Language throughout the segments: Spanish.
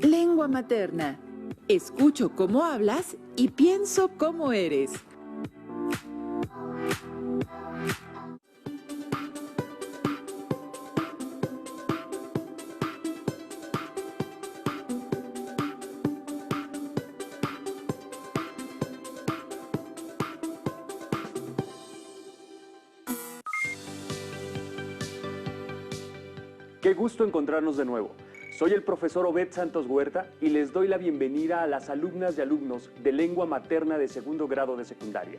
Lengua materna. Escucho cómo hablas y pienso cómo eres. Qué gusto encontrarnos de nuevo. Soy el profesor Obed Santos Huerta y les doy la bienvenida a las alumnas y alumnos de lengua materna de segundo grado de secundaria.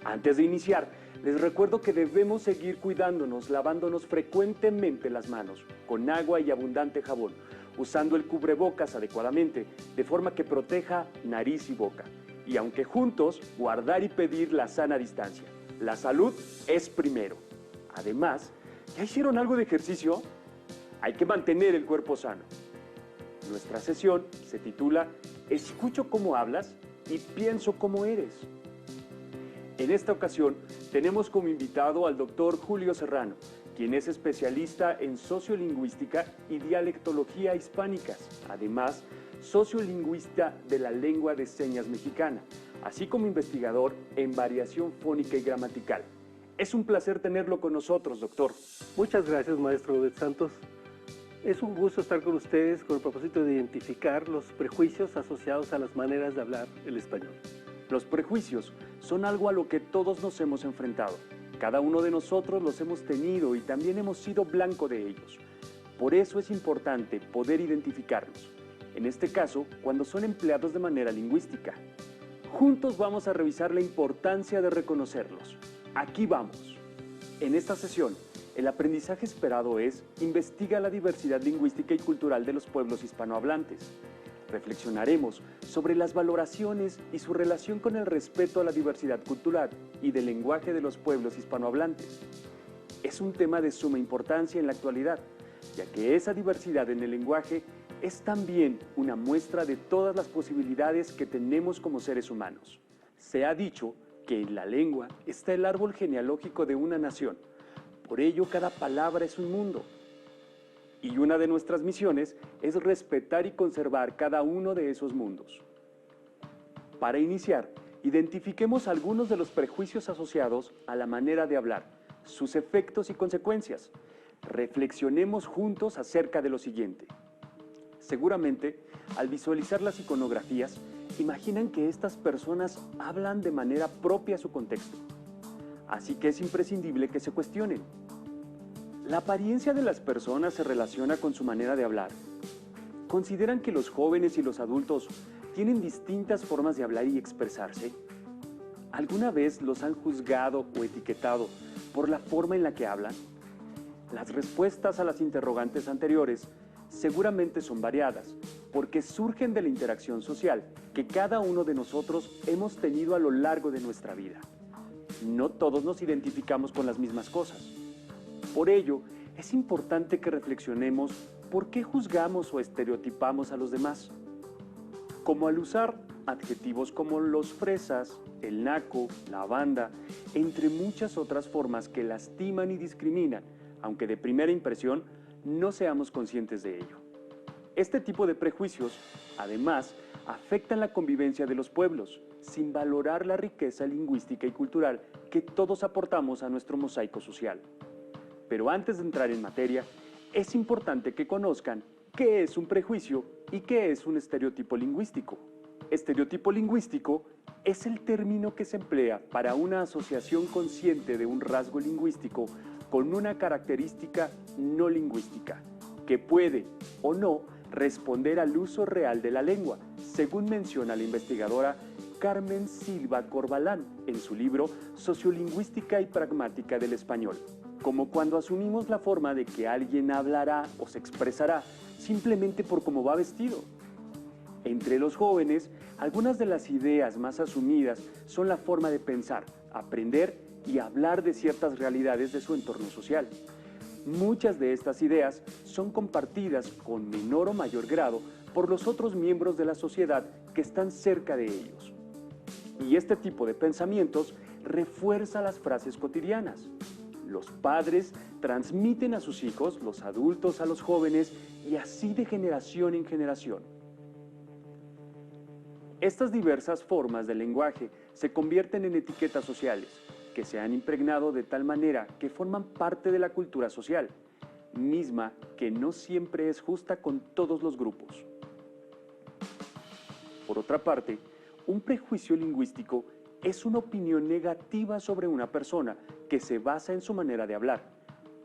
Antes de iniciar, les recuerdo que debemos seguir cuidándonos, lavándonos frecuentemente las manos, con agua y abundante jabón, usando el cubrebocas adecuadamente, de forma que proteja nariz y boca. Y aunque juntos, guardar y pedir la sana distancia. La salud es primero. Además, ¿ya hicieron algo de ejercicio? Hay que mantener el cuerpo sano. Nuestra sesión se titula Escucho cómo hablas y pienso cómo eres. En esta ocasión tenemos como invitado al doctor Julio Serrano, quien es especialista en sociolingüística y dialectología hispánicas, además sociolingüista de la lengua de señas mexicana, así como investigador en variación fónica y gramatical. Es un placer tenerlo con nosotros, doctor. Muchas gracias, maestro Obed Santos. Es un gusto estar con ustedes con el propósito de identificar los prejuicios asociados a las maneras de hablar el español. Los prejuicios son algo a lo que todos nos hemos enfrentado. Cada uno de nosotros los hemos tenido y también hemos sido blanco de ellos. Por eso es importante poder identificarlos. En este caso, cuando son empleados de manera lingüística. Juntos vamos a revisar la importancia de reconocerlos. Aquí vamos. En esta sesión, el aprendizaje esperado es investiga la diversidad lingüística y cultural de los pueblos hispanohablantes. Reflexionaremos sobre las valoraciones y su relación con el respeto a la diversidad cultural y del lenguaje de los pueblos hispanohablantes. Es un tema de suma importancia en la actualidad, ya que esa diversidad en el lenguaje es también una muestra de todas las posibilidades que tenemos como seres humanos. Se ha dicho que en la lengua está el árbol genealógico de una nación. Por ello, cada palabra es un mundo. Y una de nuestras misiones es respetar y conservar cada uno de esos mundos. Para iniciar, identifiquemos algunos de los prejuicios asociados a la manera de hablar, sus efectos y consecuencias. Reflexionemos juntos acerca de lo siguiente. Seguramente, al visualizar las iconografías, imaginan que estas personas hablan de manera propia a su contexto. Así que es imprescindible que se cuestionen. ¿La apariencia de las personas se relaciona con su manera de hablar? ¿Consideran que los jóvenes y los adultos tienen distintas formas de hablar y expresarse? ¿Alguna vez los han juzgado o etiquetado por la forma en la que hablan? Las respuestas a las interrogantes anteriores seguramente son variadas, porque surgen de la interacción social que cada uno de nosotros hemos tenido a lo largo de nuestra vida. No todos nos identificamos con las mismas cosas. Por ello, es importante que reflexionemos por qué juzgamos o estereotipamos a los demás. Como al usar adjetivos como los fresas, el naco, la banda, entre muchas otras formas que lastiman y discriminan, aunque de primera impresión no seamos conscientes de ello. Este tipo de prejuicios, además, afectan la convivencia de los pueblos, sin valorar la riqueza lingüística y cultural que todos aportamos a nuestro mosaico social. Pero antes de entrar en materia, es importante que conozcan qué es un prejuicio y qué es un estereotipo lingüístico. Estereotipo lingüístico es el término que se emplea para una asociación consciente de un rasgo lingüístico con una característica no lingüística, que puede o no responder al uso real de la lengua, según menciona la investigadora Carmen Silva Corbalán en su libro Sociolingüística y Pragmática del Español, como cuando asumimos la forma de que alguien hablará o se expresará simplemente por cómo va vestido. Entre los jóvenes, algunas de las ideas más asumidas son la forma de pensar, aprender y hablar de ciertas realidades de su entorno social. Muchas de estas ideas son compartidas con menor o mayor grado por los otros miembros de la sociedad que están cerca de ellos. Y este tipo de pensamientos refuerza las frases cotidianas. Los padres transmiten a sus hijos, los adultos a los jóvenes, y así de generación en generación. Estas diversas formas de lenguaje se convierten en etiquetas sociales, que se han impregnado de tal manera que forman parte de la cultura social, misma que no siempre es justa con todos los grupos. Por otra parte, un prejuicio lingüístico es una opinión negativa sobre una persona que se basa en su manera de hablar.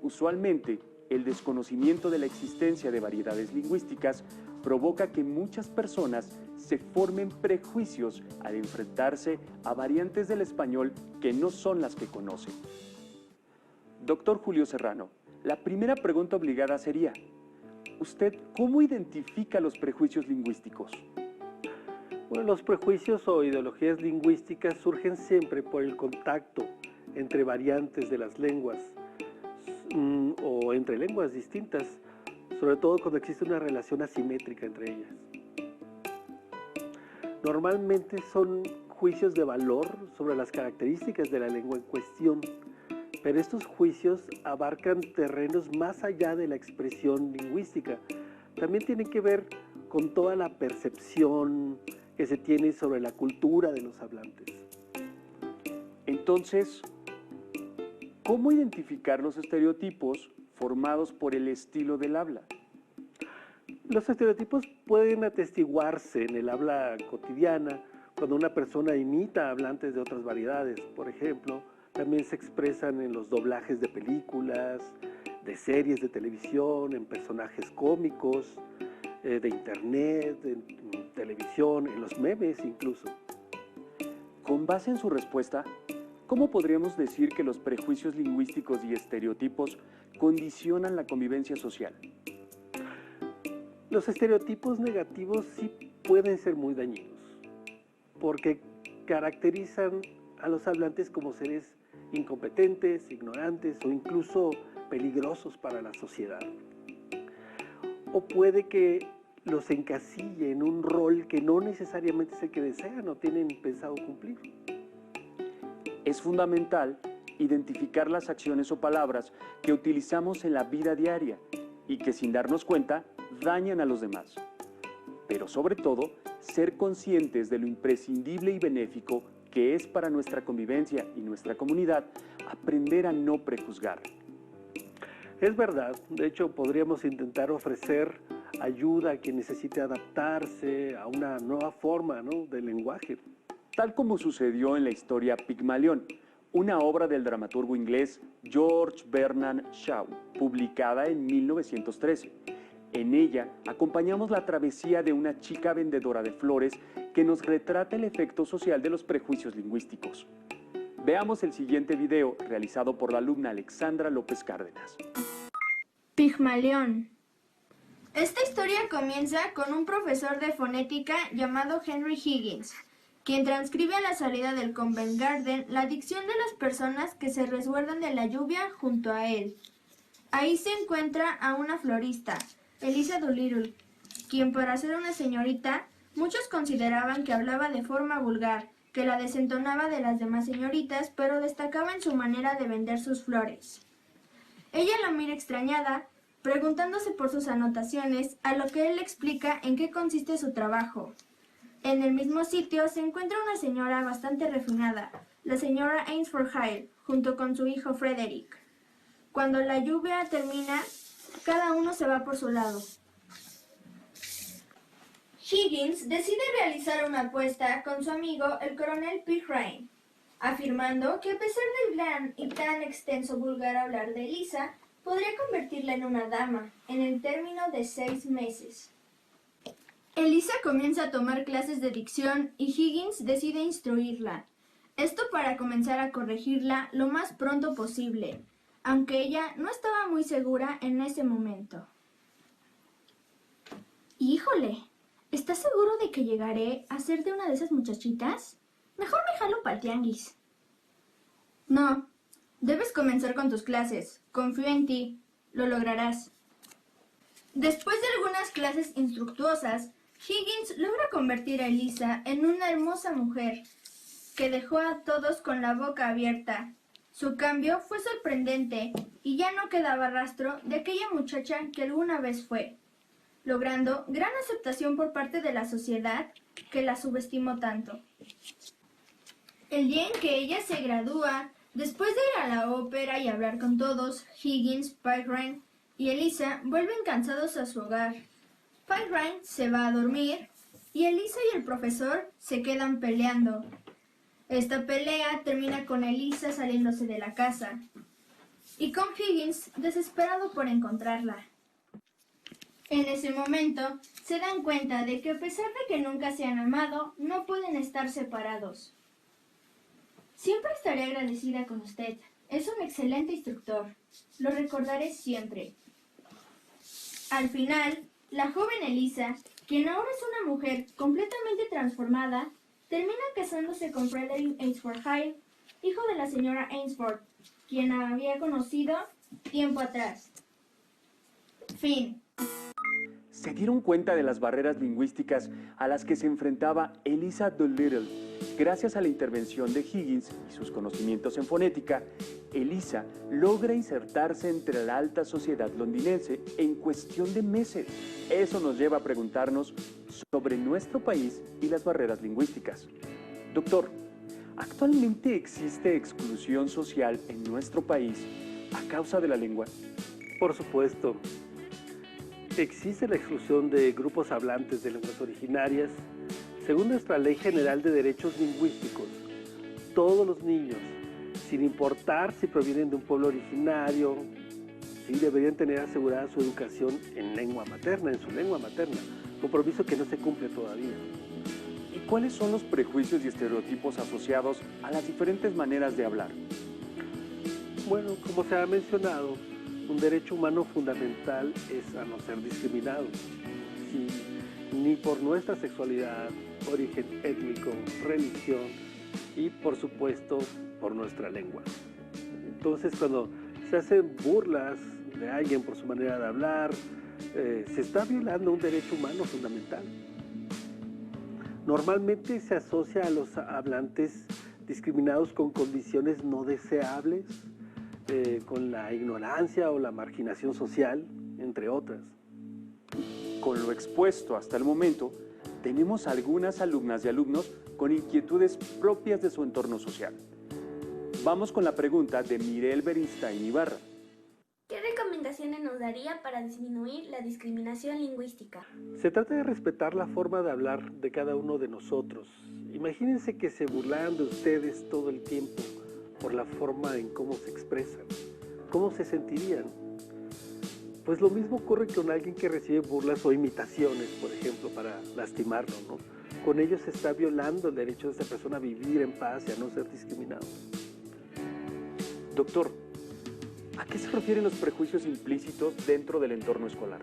Usualmente, el desconocimiento de la existencia de variedades lingüísticas provoca que muchas personas se formen prejuicios al enfrentarse a variantes del español que no son las que conocen. Doctor Julio Serrano, la primera pregunta obligada sería, ¿usted cómo identifica los prejuicios lingüísticos? Bueno, los prejuicios o ideologías lingüísticas surgen siempre por el contacto entre variantes de las lenguas o entre lenguas distintas, sobre todo cuando existe una relación asimétrica entre ellas. Normalmente son juicios de valor sobre las características de la lengua en cuestión, pero estos juicios abarcan terrenos más allá de la expresión lingüística. También tienen que ver con toda la percepción que se tiene sobre la cultura de los hablantes. Entonces, ¿cómo identificar los estereotipos formados por el estilo del habla? Los estereotipos pueden atestiguarse en el habla cotidiana cuando una persona imita a hablantes de otras variedades. Por ejemplo, también se expresan en los doblajes de películas, de series de televisión, en personajes cómicos, de internet, en televisión, en los memes incluso. Con base en su respuesta, ¿cómo podríamos decir que los prejuicios lingüísticos y estereotipos condicionan la convivencia social? Los estereotipos negativos sí pueden ser muy dañinos, porque caracterizan a los hablantes como seres incompetentes, ignorantes o incluso peligrosos para la sociedad. O puede que los encasille en un rol que no necesariamente es el que desean o tienen pensado cumplir. Es fundamental identificar las acciones o palabras que utilizamos en la vida diaria y que sin darnos cuenta dañan a los demás. Pero sobre todo, ser conscientes de lo imprescindible y benéfico que es para nuestra convivencia y nuestra comunidad aprender a no prejuzgar. Es verdad, de hecho podríamos intentar ofrecer ayuda a quien necesite adaptarse a una nueva forma, ¿no?, del lenguaje. Tal como sucedió en la historia Pigmalión, una obra del dramaturgo inglés George Bernard Shaw, publicada en 1913. En ella acompañamos la travesía de una chica vendedora de flores que nos retrata el efecto social de los prejuicios lingüísticos. Veamos el siguiente video realizado por la alumna Alexandra López Cárdenas. Pigmalión. Esta historia comienza con un profesor de fonética llamado Henry Higgins, quien transcribe a la salida del Covent Garden la dicción de las personas que se resguardan de la lluvia junto a él. Ahí se encuentra a una florista, Eliza Doolittle, quien para ser una señorita, muchos consideraban que hablaba de forma vulgar, que la desentonaba de las demás señoritas, pero destacaba en su manera de vender sus flores. Ella lo mira extrañada, preguntándose por sus anotaciones, a lo que él le explica en qué consiste su trabajo. En el mismo sitio se encuentra una señora bastante refinada, la señora Ainsford Hale, junto con su hijo Frederick. Cuando la lluvia termina, cada uno se va por su lado. Higgins decide realizar una apuesta con su amigo el coronel Pirrain, afirmando que a pesar del gran y tan extenso vulgar hablar de Eliza, podría convertirla en una dama en el término de 6 meses. Eliza comienza a tomar clases de dicción y Higgins decide instruirla. Esto para comenzar a corregirla lo más pronto posible, aunque ella no estaba muy segura en ese momento. ¡Híjole! ¿Estás seguro de que llegaré a ser de una de esas muchachitas? Mejor me jalo pa'l tianguis. No, debes comenzar con tus clases. Confío en ti. Lo lograrás. Después de algunas clases infructuosas, Higgins logra convertir a Eliza en una hermosa mujer que dejó a todos con la boca abierta. Su cambio fue sorprendente y ya no quedaba rastro de aquella muchacha que alguna vez fue, logrando gran aceptación por parte de la sociedad que la subestimó tanto. El día en que ella se gradúa, después de ir a la ópera y hablar con todos, Higgins, Python y Elisa vuelven cansados a su hogar. Python se va a dormir y Elisa y el profesor se quedan peleando. Esta pelea termina con Elisa saliéndose de la casa y con Higgins desesperado por encontrarla. En ese momento se dan cuenta de que a pesar de que nunca se han amado, no pueden estar separados. Siempre estaré agradecida con usted. Es un excelente instructor. Lo recordaré siempre. Al final, la joven Elisa, quien ahora es una mujer completamente transformada, termina casándose con Frederick Ainsworth Hyde, hijo de la señora Ainsworth, quien había conocido tiempo atrás. Fin. ¿Se dieron cuenta de las barreras lingüísticas a las que se enfrentaba Eliza Doolittle? Gracias a la intervención de Higgins y sus conocimientos en fonética, Eliza logra insertarse entre la alta sociedad londinense en cuestión de meses. Eso nos lleva a preguntarnos sobre nuestro país y las barreras lingüísticas. Doctor, ¿actualmente existe exclusión social en nuestro país a causa de la lengua? Por supuesto. Existe la exclusión de grupos hablantes de lenguas originarias. Según nuestra Ley General de Derechos Lingüísticos, todos los niños, sin importar si provienen de un pueblo originario, sí deberían tener asegurada su educación en lengua materna, en su lengua materna, compromiso que no se cumple todavía. ¿Y cuáles son los prejuicios y estereotipos asociados a las diferentes maneras de hablar? Bueno, como se ha mencionado, un derecho humano fundamental es a no ser discriminado, ni por nuestra sexualidad, origen étnico, religión y, por supuesto, por nuestra lengua. Entonces, cuando se hacen burlas de alguien por su manera de hablar, se está violando un derecho humano fundamental. Normalmente se asocia a los hablantes discriminados con condiciones no deseables, con la ignorancia o la marginación social, entre otras. Con lo expuesto hasta el momento, tenemos algunas alumnas y alumnos con inquietudes propias de su entorno social. Vamos con la pregunta de Mirel Bernstein Ibarra. ¿Qué recomendaciones nos daría para disminuir la discriminación lingüística? Se trata de respetar la forma de hablar de cada uno de nosotros. Imagínense que se burlaran de ustedes todo el tiempo por la forma en cómo se expresan. ¿Cómo se sentirían? Pues lo mismo ocurre con alguien que recibe burlas o imitaciones, por ejemplo, para lastimarlo, ¿no? Con ello se está violando el derecho de esa persona a vivir en paz y a no ser discriminado. Doctor, ¿a qué se refieren los prejuicios implícitos dentro del entorno escolar?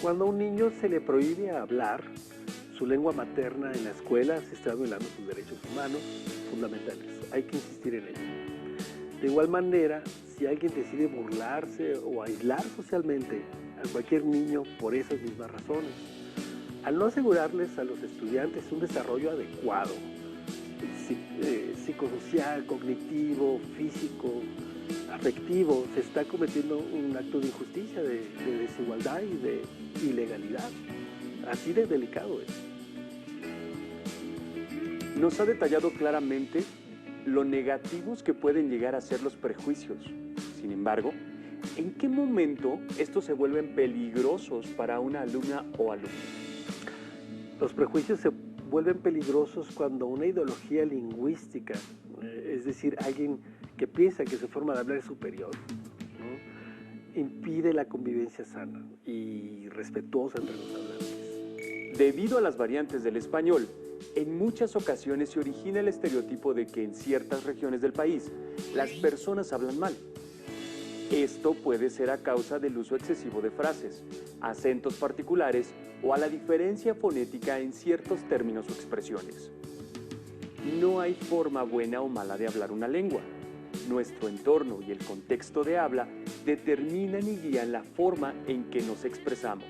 Cuando a un niño se le prohíbe hablar su lengua materna en la escuela, se está violando sus derechos humanos fundamentales. Hay que insistir en ello. De igual manera, si alguien decide burlarse o aislar socialmente a cualquier niño por esas mismas razones, al no asegurarles a los estudiantes un desarrollo adecuado, psicosocial, cognitivo, físico, afectivo, se está cometiendo un acto de injusticia, de desigualdad y de ilegalidad. Así de delicado es. Nos ha detallado claramente lo negativos que pueden llegar a ser los prejuicios. Sin embargo, ¿en qué momento estos se vuelven peligrosos para una alumna o alumno? Los prejuicios se vuelven peligrosos cuando una ideología lingüística, es decir, alguien que piensa que su forma de hablar es superior, ¿no?, impide la convivencia sana y respetuosa entre los hablantes. Debido a las variantes del español, en muchas ocasiones se origina el estereotipo de que en ciertas regiones del país las personas hablan mal. Esto puede ser a causa del uso excesivo de frases, acentos particulares o a la diferencia fonética en ciertos términos o expresiones. No hay forma buena o mala de hablar una lengua. Nuestro entorno y el contexto de habla determinan y guían la forma en que nos expresamos.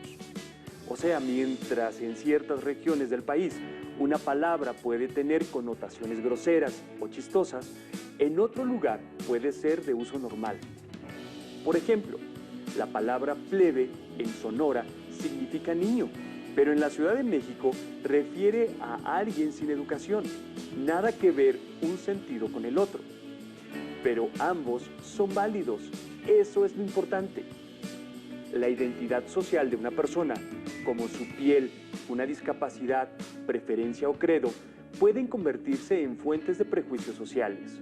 O sea, mientras en ciertas regiones del país Una palabra puede tener connotaciones groseras o chistosas, en otro lugar puede ser de uso normal. Por ejemplo, la palabra plebe en Sonora significa niño, pero en la Ciudad de México refiere a alguien sin educación. Nada que ver un sentido con el otro. Pero ambos son válidos. Eso es lo importante. La identidad social de una persona, como su piel, una discapacidad, preferencia o credo, pueden convertirse en fuentes de prejuicios sociales.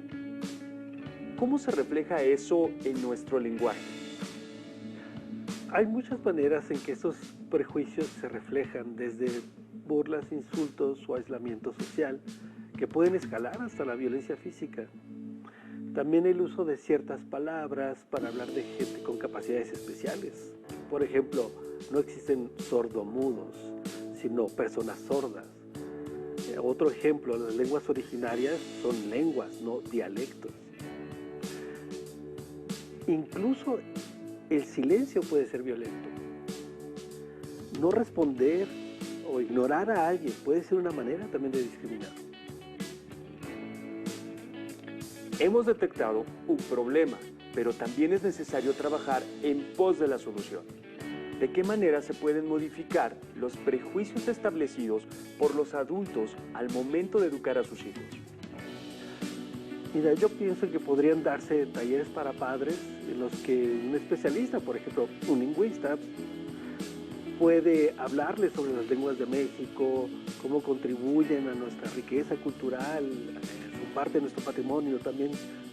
¿Cómo se refleja eso en nuestro lenguaje? Hay muchas maneras en que esos prejuicios se reflejan, desde burlas, insultos o aislamiento social, que pueden escalar hasta la violencia física. También el uso de ciertas palabras para hablar de gente con capacidades especiales. Por ejemplo, no existen sordomudos, sino personas sordas. Otro ejemplo, las lenguas originarias son lenguas, no dialectos. Incluso el silencio puede ser violento. No responder o ignorar a alguien puede ser una manera también de discriminar. Hemos detectado un problema, pero también es necesario trabajar en pos de la solución. ¿De qué manera se pueden modificar los prejuicios establecidos por los adultos al momento de educar a sus hijos? Mira, yo pienso que podrían darse talleres para padres en los que un especialista, por ejemplo, un lingüista, puede hablarles sobre las lenguas de México, cómo contribuyen a nuestra riqueza cultural, son parte de nuestro patrimonio. También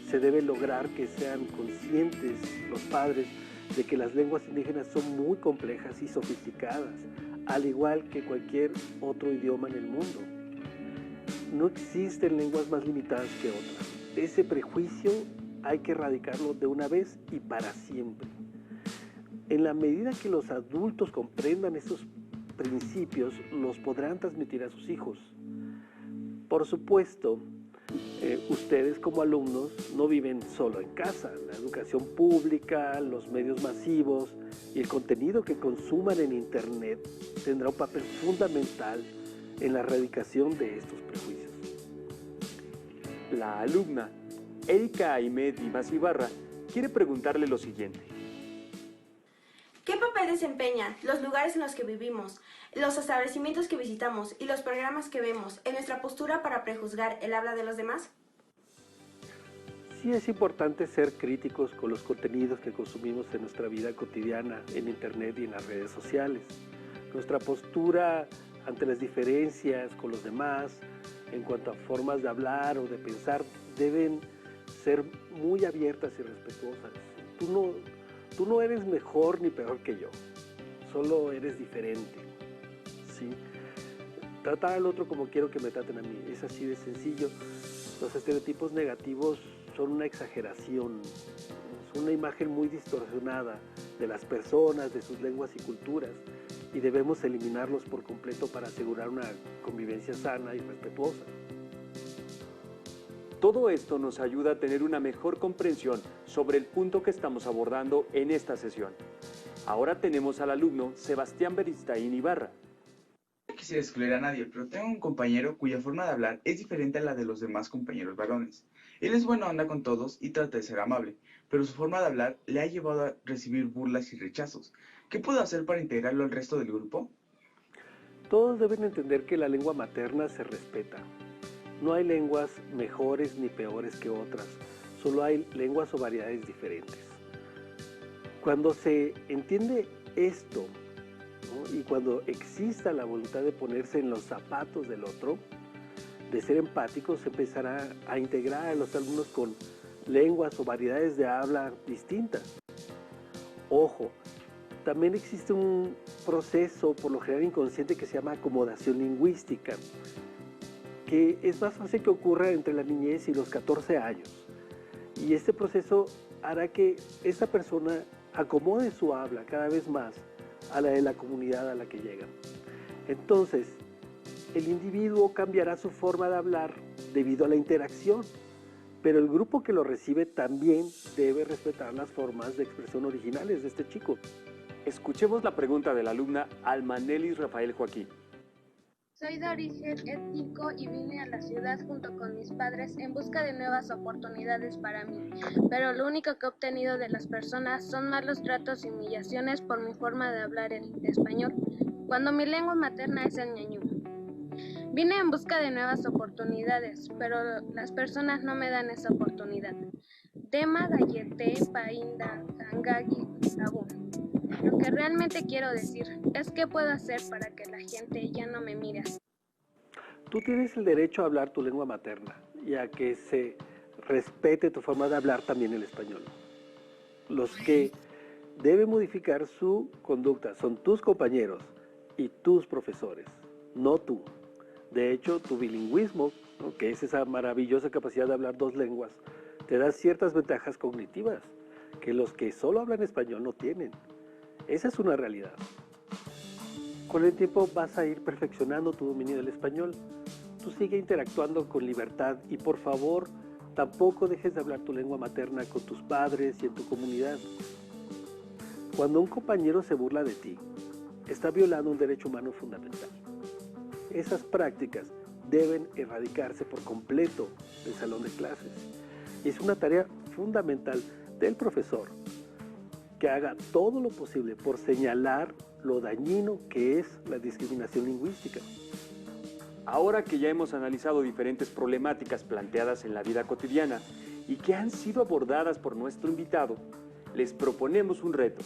se debe lograr que sean conscientes los padres de que las lenguas indígenas son muy complejas y sofisticadas, al igual que cualquier otro idioma en el mundo. No existen lenguas más limitadas que otras. Ese prejuicio hay que erradicarlo de una vez y para siempre. En la medida que los adultos comprendan esos principios, los podrán transmitir a sus hijos. Por supuesto, ustedes como alumnos no viven solo en casa. La educación pública, los medios masivos y el contenido que consuman en Internet tendrá un papel fundamental en la erradicación de estos prejuicios. La alumna Erika Aimé Dimas Ibarra quiere preguntarle lo siguiente. ¿Qué papel desempeñan los lugares en los que vivimos, los establecimientos que visitamos y los programas que vemos en nuestra postura para prejuzgar el habla de los demás? Sí, es importante ser críticos con los contenidos que consumimos en nuestra vida cotidiana, en Internet y en las redes sociales. Nuestra postura ante las diferencias con los demás, en cuanto a formas de hablar o de pensar, deben ser muy abiertas y respetuosas. Tú no eres mejor ni peor que yo, solo eres diferente, ¿sí? Tratar al otro como quiero que me traten a mí, es así de sencillo. Los estereotipos negativos son una exageración, son una imagen muy distorsionada de las personas, de sus lenguas y culturas, y debemos eliminarlos por completo para asegurar una convivencia sana y respetuosa. Todo esto nos ayuda a tener una mejor comprensión sobre el punto que estamos abordando en esta sesión. Ahora tenemos al alumno Sebastián Beristain Ibarra. No quisiera excluir a nadie, pero tengo un compañero cuya forma de hablar es diferente a la de los demás compañeros varones. Él es buena onda con todos y trata de ser amable, pero su forma de hablar le ha llevado a recibir burlas y rechazos. ¿Qué puedo hacer para integrarlo al resto del grupo? Todos deben entender que la lengua materna se respeta. No hay lenguas mejores ni peores que otras, solo hay lenguas o variedades diferentes. Cuando se entiende esto, ¿no? Y cuando exista la voluntad de ponerse en los zapatos del otro, de ser empáticos, se empezará a integrar a los alumnos con lenguas o variedades de habla distintas. Ojo, también existe un proceso por lo general inconsciente que se llama acomodación lingüística, que es más fácil que ocurra entre la niñez y los 14 años. Y este proceso hará que esta persona acomode su habla cada vez más a la de la comunidad a la que llega. Entonces, el individuo cambiará su forma de hablar debido a la interacción, pero el grupo que lo recibe también debe respetar las formas de expresión originales de este chico. Escuchemos la pregunta de la alumna Almanelis Rafael Joaquín. Soy de origen étnico y vine a la ciudad junto con mis padres en busca de nuevas oportunidades para mí, pero lo único que he obtenido de las personas son malos tratos y humillaciones por mi forma de hablar el español, cuando mi lengua materna es el ñañú. Vine en busca de nuevas oportunidades, pero las personas no me dan esa oportunidad. Tema gallete, painda, hangagi, sabún. Lo que realmente quiero decir es qué puedo hacer para que la gente ya no me mire así. Tú tienes el derecho a hablar tu lengua materna y a que se respete tu forma de hablar también el español. Los que deben modificar su conducta son tus compañeros y tus profesores, no tú. De hecho, tu bilingüismo, ¿no?, que es esa maravillosa capacidad de hablar dos lenguas, te da ciertas ventajas cognitivas que los que solo hablan español no tienen. Esa es una realidad. Con el tiempo vas a ir perfeccionando tu dominio del español. Tú sigue interactuando con libertad y por favor, tampoco dejes de hablar tu lengua materna con tus padres y en tu comunidad. Cuando un compañero se burla de ti, está violando un derecho humano fundamental. Esas prácticas deben erradicarse por completo del salón de clases. Y es una tarea fundamental del profesor que haga todo lo posible por señalar lo dañino que es la discriminación lingüística. Ahora que ya hemos analizado diferentes problemáticas planteadas en la vida cotidiana y que han sido abordadas por nuestro invitado, les proponemos un reto.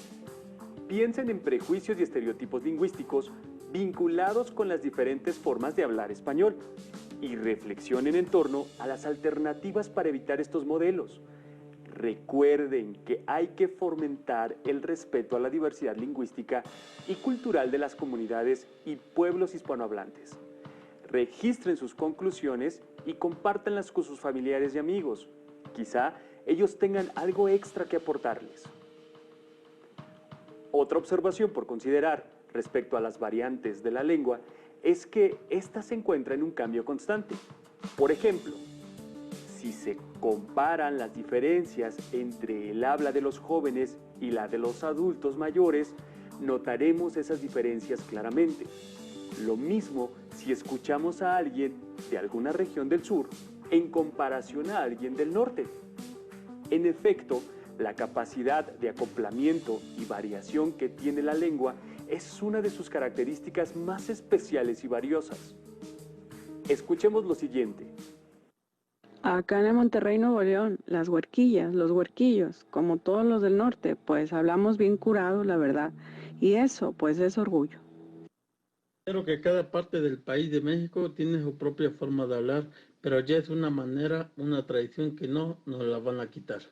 Piensen en prejuicios y estereotipos lingüísticos vinculados con las diferentes formas de hablar español y reflexionen en torno a las alternativas para evitar estos modelos. Recuerden que hay que fomentar el respeto a la diversidad lingüística y cultural de las comunidades y pueblos hispanohablantes. Registren sus conclusiones y compártanlas con sus familiares y amigos. Quizá ellos tengan algo extra que aportarles. Otra observación por considerar respecto a las variantes de la lengua es que ésta se encuentra en un cambio constante. Por ejemplo, si se comparan las diferencias entre el habla de los jóvenes y la de los adultos mayores, notaremos esas diferencias claramente. Lo mismo si escuchamos a alguien de alguna región del sur en comparación a alguien del norte. En efecto, la capacidad de acoplamiento y variación que tiene la lengua es una de sus características más especiales y valiosas. Escuchemos lo siguiente. Acá en Monterrey, Nuevo León, las huerquillas, los huerquillos, como todos los del norte, pues hablamos bien curado, la verdad. Y eso, pues es orgullo. Creo que cada parte del país de México tiene su propia forma de hablar, pero ya es una manera, una tradición que no nos la van a quitar.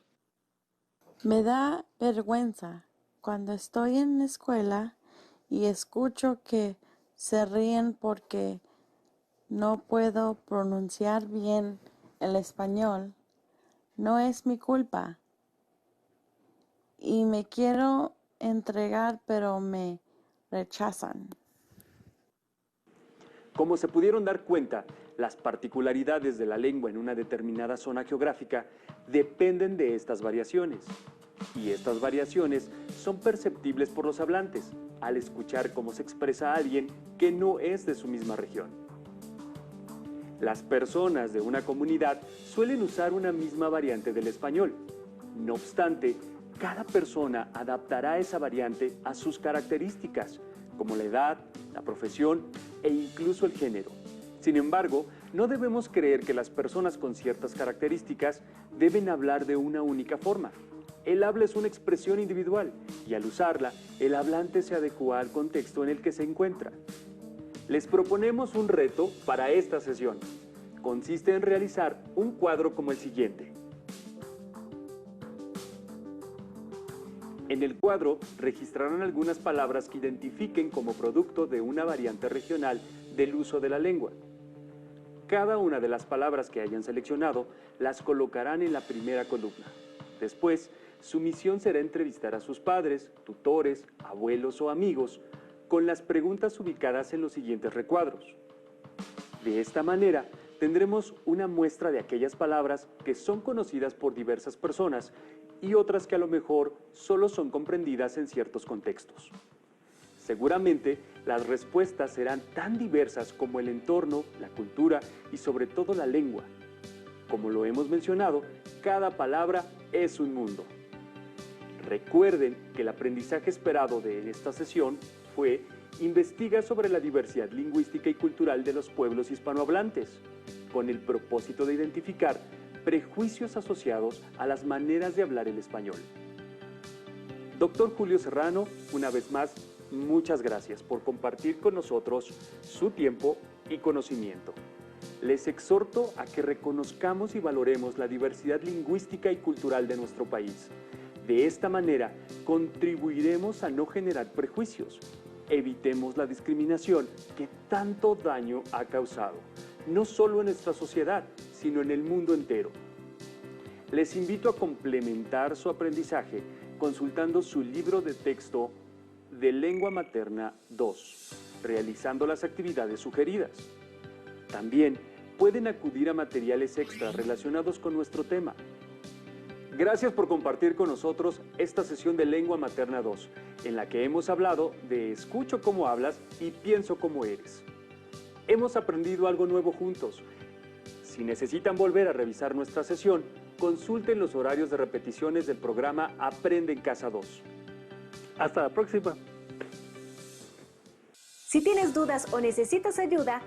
Me da vergüenza cuando estoy en la escuela y escucho que se ríen porque no puedo pronunciar bien el español. No es mi culpa. Y me quiero entregar, pero me rechazan. Como se pudieron dar cuenta, las particularidades de la lengua en una determinada zona geográfica dependen de estas variaciones. Y estas variaciones son perceptibles por los hablantes al escuchar cómo se expresa alguien que no es de su misma región. Las personas de una comunidad suelen usar una misma variante del español. No obstante, cada persona adaptará esa variante a sus características, como la edad, la profesión e incluso el género. Sin embargo, no debemos creer que las personas con ciertas características deben hablar de una única forma. El habla es una expresión individual y al usarla, el hablante se adecua al contexto en el que se encuentra. Les proponemos un reto para esta sesión. Consiste en realizar un cuadro como el siguiente. En el cuadro registrarán algunas palabras que identifiquen como producto de una variante regional del uso de la lengua. Cada una de las palabras que hayan seleccionado las colocarán en la primera columna. Después, su misión será entrevistar a sus padres, tutores, abuelos o amigos con las preguntas ubicadas en los siguientes recuadros. De esta manera, tendremos una muestra de aquellas palabras que son conocidas por diversas personas y otras que a lo mejor solo son comprendidas en ciertos contextos. Seguramente, Las respuestas serán tan diversas como el entorno, la cultura y sobre todo la lengua. Como lo hemos mencionado, cada palabra es un mundo. Recuerden que el aprendizaje esperado de esta sesión fue investiga sobre la diversidad lingüística y cultural de los pueblos hispanohablantes, con el propósito de identificar prejuicios asociados a las maneras de hablar el español. Doctor Julio Serrano, una vez más, muchas gracias por compartir con nosotros su tiempo y conocimiento. Les exhorto a que reconozcamos y valoremos la diversidad lingüística y cultural de nuestro país. De esta manera, contribuiremos a no generar prejuicios. Evitemos la discriminación que tanto daño ha causado, no solo en nuestra sociedad, sino en el mundo entero. Les invito a complementar su aprendizaje consultando su libro de texto de Lengua Materna 2, realizando las actividades sugeridas. También pueden acudir a materiales extras relacionados con nuestro tema. Gracias por compartir con nosotros esta sesión de Lengua Materna 2, en la que hemos hablado de escucho cómo hablas y pienso cómo eres. Hemos aprendido algo nuevo juntos. Si necesitan volver a revisar nuestra sesión, consulten los horarios de repeticiones del programa Aprende en Casa 2. Hasta la próxima. Si tienes dudas o necesitas ayuda,